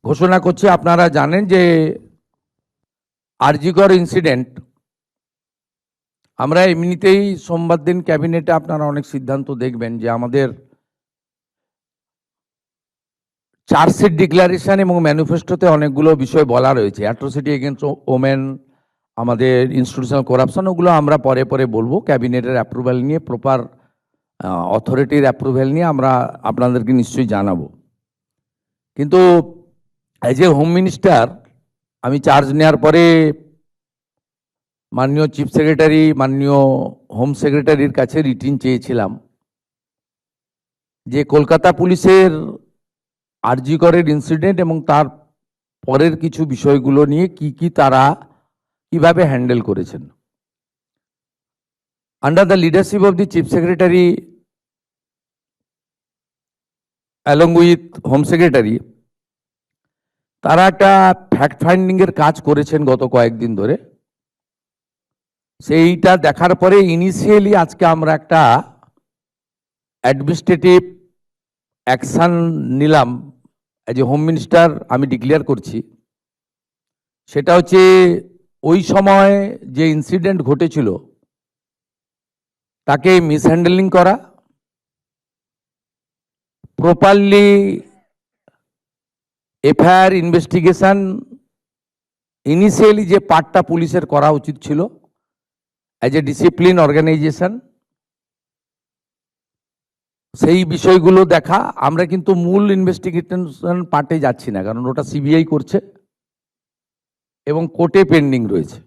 ঘোষণা করছি, আপনারা জানেন যে আরজিকর ইনসিডেন্ট, আমরা এমনিতেই সোমবার দিন ক্যাবিনেটে আপনারা অনেক সিদ্ধান্ত দেখবেন যে আমাদের চার্জশিট ডিক্লারেশন এবং ম্যানিফেস্টোতে অনেকগুলো বিষয় বলা রয়েছে, অ্যাট্রোসিটি এগেনস্ট ওমেন, আমাদের ইনস্টিটিউশনাল করাপশন, ওগুলো আমরা পরে পরে বলবো। ক্যাবিনেটের অ্যাপ্রুভাল নিয়ে, প্রপার অথরিটির অ্যাপ্রুভাল নিয়ে আমরা আপনাদেরকে নিশ্চয়ই জানাবো। কিন্তু অ্যাজ এ হোম মিনিস্টার আমি চার্জ নেওয়ার পরে মাননীয় চিফ সেক্রেটারি, মাননীয় হোম সেক্রেটারির কাছে রিটিন চেয়েছিলাম যে কলকাতা পুলিশের আরজি করের ইনসিডেন্ট এবং তার পরের কিছু বিষয়গুলো নিয়ে কি তারা কিভাবে হ্যান্ডেল করেছেন। Under the leadership of the chief secretary along with home secretary, তারা একটা ফ্যাক্ট ফাইন্ডিং এর কাজ করেছেন গত কয়েকদিন ধরে। সেইটা দেখার পরে ইনিশিয়ালি আজকে আমরা একটা অ্যাডমিনিস্ট্রেটিভ অ্যাকশন নিলাম। অ্যাজ এ হোম মিনিস্টার আমি ডিক্লেয়ার করছি, সেটা হচ্ছে ওই সময় যে ইনসিডেন্ট ঘটেছিল তাকে মিসহ্যান্ডেলিং করা, প্রপারলি এফআইআর ইনভেস্টিগেশন ইনিশিয়ালি যে পার্টটা পুলিশের করা উচিত ছিল অ্যাজ এ ডিসিপ্লিন অর্গানাইজেশন, সেই বিষয়গুলো দেখা। আমরা কিন্তু মূল ইনভেস্টিগেশন পার্টে যাচ্ছি না, কারণ ওটা সিবিআই করছে এবং কোর্টে পেন্ডিং রয়েছে।